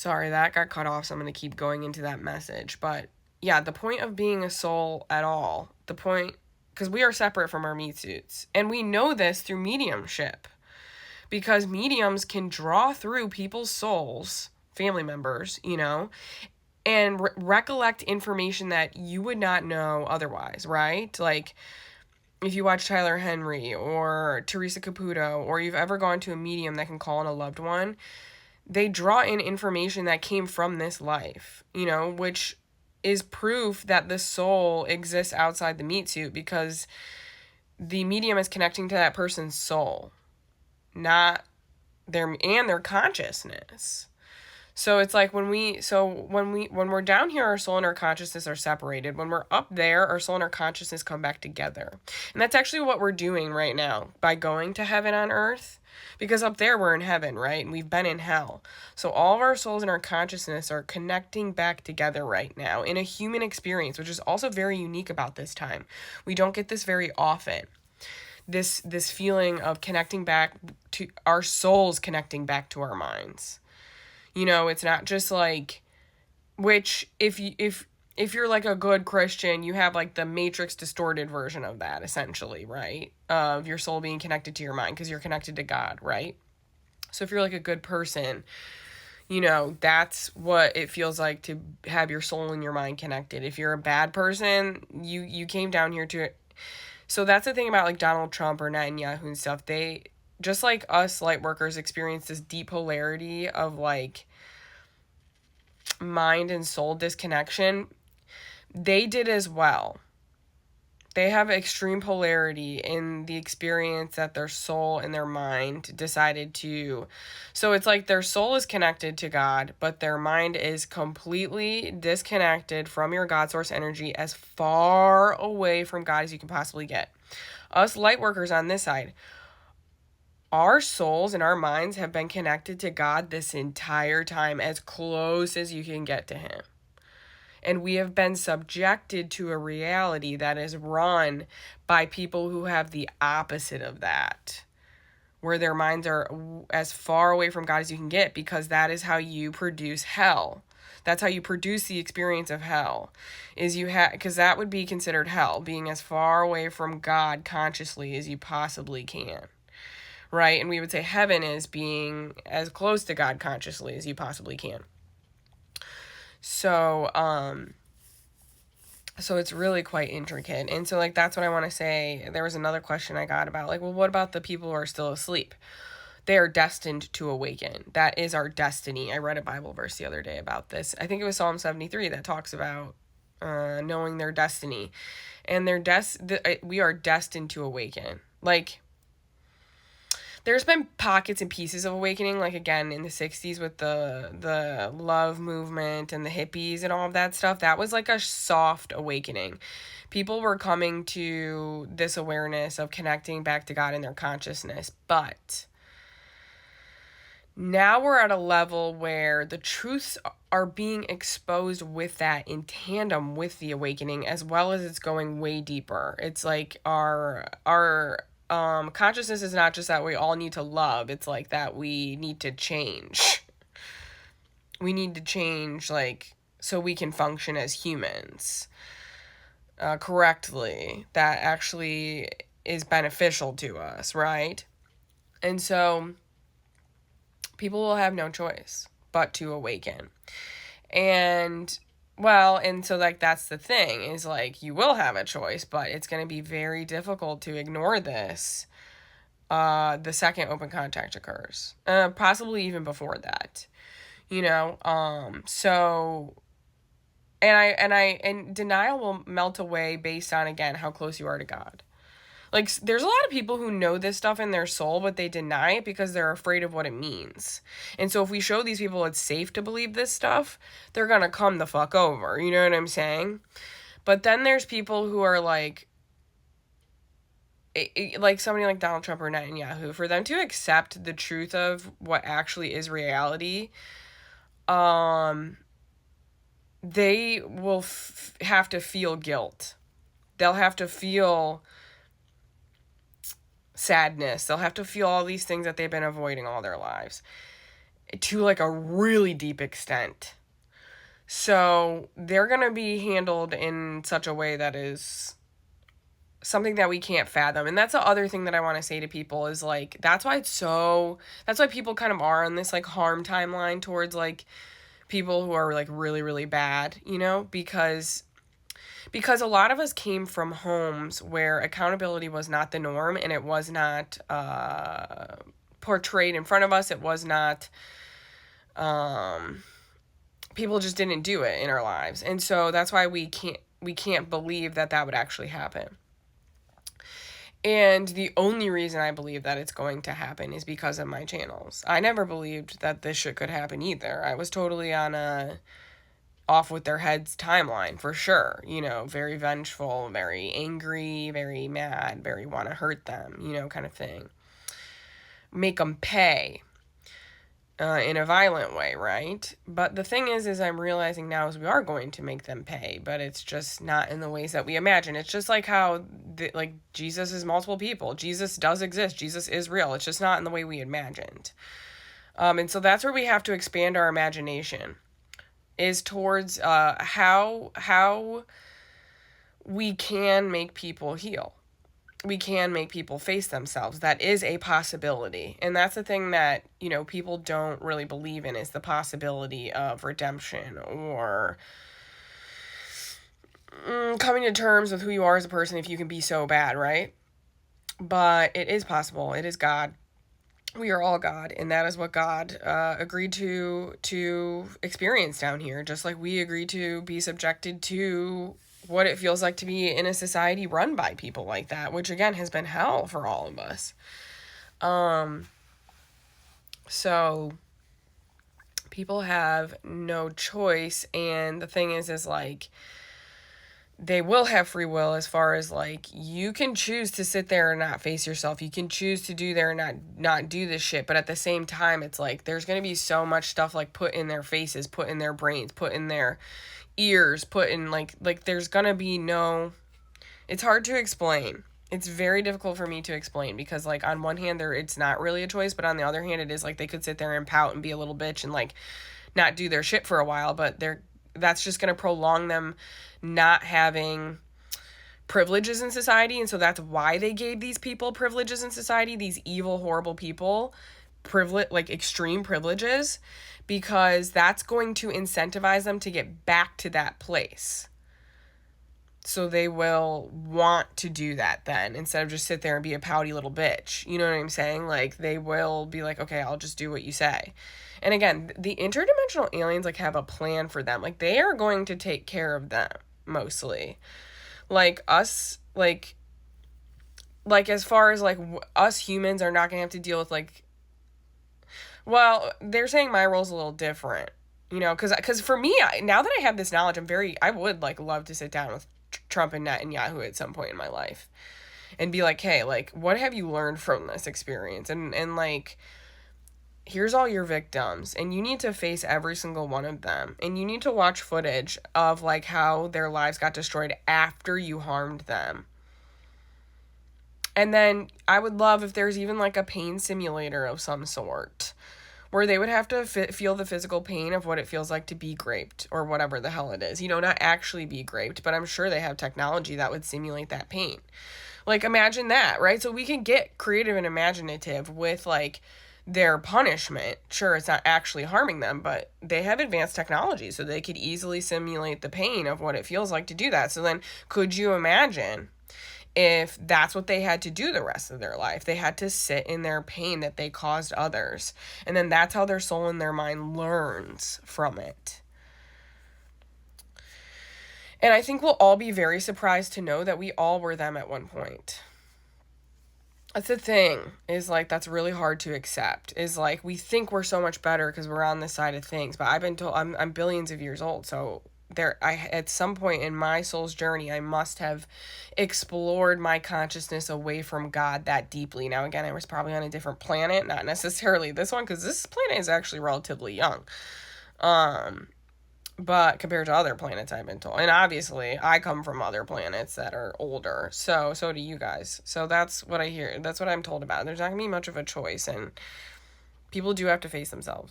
Sorry, that got cut off, so I'm going to keep going into that message. But yeah, the point of being a soul at all, the point, because we are separate from our meat suits. And we know this through mediumship. Because mediums can draw through people's souls, family members, and recollect information that you would not know otherwise, right? Like, if you watch Tyler Henry or Teresa Caputo, or you've ever gone to a medium that can call on a loved one, they draw in information that came from this life, which is proof that the soul exists outside the meat suit, because the medium is connecting to that person's soul, not their consciousness. So it's like when we're down here, our soul and our consciousness are separated. When we're up there, our soul and our consciousness come back together. And that's actually what we're doing right now by going to heaven on earth. Because up there we're in heaven, right? And we've been in hell. So all of our souls and our consciousness are connecting back together right now in a human experience, which is also very unique about this time. We don't get this very often. This feeling of connecting back to our souls, connecting back to our minds. It's not just like, which if you're like a good Christian, you have like the Matrix distorted version of that, essentially, right? Of your soul being connected to your mind because you're connected to God, right? So if you're like a good person, that's what it feels like to have your soul and your mind connected. If you're a bad person, you came down here to it. So that's the thing about like Donald Trump or Netanyahu and stuff. They, just like us light workers, experience this deep polarity of like mind and soul disconnection. They did as well. They have extreme polarity in the experience that their soul and their mind decided to. So it's like their soul is connected to God, but their mind is completely disconnected from your God source energy, as far away from God as you can possibly get. Us light workers on this side, our souls and our minds have been connected to God this entire time, as close as you can get to Him. And we have been subjected to a reality that is run by people who have the opposite of that, where their minds are as far away from God as you can get, because that is how you produce hell. That's how you produce the experience of hell, is because that would be considered hell, being as far away from God consciously as you possibly can. Right? And we would say heaven is being as close to God consciously as you possibly can. So it's really quite intricate. And so, like, that's what I want to say. There was another question I got about, like, well, what about the people who are still asleep? They are destined to awaken. That is our destiny. I read a Bible verse the other day about this. I think it was Psalm 73 that talks about knowing their destiny. And we are destined to awaken. Like, there's been pockets and pieces of awakening, like, again, in the 60s with the love movement and the hippies and all of that stuff. That was like a soft awakening. People were coming to this awareness of connecting back to God in their consciousness. But now we're at a level where the truths are being exposed with that, in tandem with the awakening, as well as it's going way deeper. It's like our consciousness is not just that we all need to love. It's like that we need to change. We need to change, like, so we can function as humans correctly. That actually is beneficial to us, right? And so people will have no choice but to awaken. And so, like, that's the thing, is, like, you will have a choice, but it's going to be very difficult to ignore this the second open contact occurs. Possibly even before that. So, and denial will melt away based on, again, how close you are to God. Like, there's a lot of people who know this stuff in their soul, but they deny it because they're afraid of what it means. And so if we show these people it's safe to believe this stuff, they're gonna come the fuck over. You know what I'm saying? But then there's people who are like somebody like Donald Trump or Netanyahu, for them to accept the truth of what actually is reality, they will have to feel guilt. They'll have to feel sadness. They'll have to feel all these things that they've been avoiding all their lives. to like a really deep extent. So they're going to be handled in such a way that is something that we can't fathom. And that's the other thing that I want to say to people is like, that's why people kind of are on this like harm timeline towards like people who are like really, really bad, you know, because a lot of us came from homes where accountability was not the norm, and it was not portrayed in front of us. It was not, people just didn't do it in our lives. And so that's why we can't believe that would actually happen. And the only reason I believe that it's going to happen is because of my channels. I never believed that this shit could happen either. I was totally on a off with their heads timeline for sure. You know, very vengeful, very angry, very mad, very want to hurt them, you know, kind of thing. Make them pay in a violent way, right? But the thing is I'm realizing now is we are going to make them pay, but it's just not in the ways that we imagine. It's just like how like Jesus is multiple people. Jesus does exist. Jesus is real. It's just not in the way we imagined. And so that's where we have to expand our imagination, is towards how we can make people heal. We can make people face themselves. That is a possibility. And that's the thing that, you know, people don't really believe in, is the possibility of redemption or coming to terms with who you are as a person if you can be so bad, right? But it is possible. It is God. We are all God, and that is what God agreed to experience down here, just like we agreed to be subjected to what it feels like to be in a society run by people like that, which again has been hell for all of us. So people have no choice, and the thing is like, they will have free will as far as like, you can choose to sit there and not face yourself. You can choose to do there and not do this shit. But at the same time, it's like, there's going to be so much stuff like put in their faces, put in their brains, put in their ears, put in like there's going to be no, it's hard to explain. It's very difficult for me to explain because like on one hand it's not really a choice, but on the other hand it is like they could sit there and pout and be a little bitch and like not do their shit for a while, but that's just going to prolong them not having privileges in society. And so that's why they gave these people privileges in society, these evil, horrible people, like extreme privileges, because that's going to incentivize them to get back to that place. So they will want to do that then, instead of just sit there and be a pouty little bitch. You know what I'm saying? Like, they will be like, okay, I'll just do what you say. And again, the interdimensional aliens like have a plan for them. Like, they are going to take care of them mostly. Like us, like as far as like us humans are not gonna have to deal with like, well, they're saying my role's a little different, you know, because for me, now that I have this knowledge, I would like love to sit down with Trump and Netanyahu at some point in my life and be like, hey, like, what have you learned from this experience? And like, here's all your victims, and you need to face every single one of them, and you need to watch footage of like how their lives got destroyed after you harmed them. And then I would love if there's even like a pain simulator of some sort where they would have to feel the physical pain of what it feels like to be raped or whatever the hell it is. You know, not actually be raped, but I'm sure they have technology that would simulate that pain. Like, imagine that, right? So we can get creative and imaginative with like their punishment. Sure, it's not actually harming them, but they have advanced technology, so they could easily simulate the pain of what it feels like to do that. So then could you imagine if that's what they had to do the rest of their life? They had to sit in their pain that they caused others, and then that's how their soul and their mind learns from it. And I think we'll all be very surprised to know that we all were them at one point. That's the thing, is like, that's really hard to accept, is like, we think we're so much better because we're on this side of things, but I've been told I'm billions of years old, so at some point in my soul's journey, I must have explored my consciousness away from God that deeply. Now, again, I was probably on a different planet, not necessarily this one, because this planet is actually relatively young. But compared to other planets I've been told. And obviously, I come from other planets that are older. So do you guys. So that's what I hear. That's what I'm told about. There's not going to be much of a choice. And people do have to face themselves.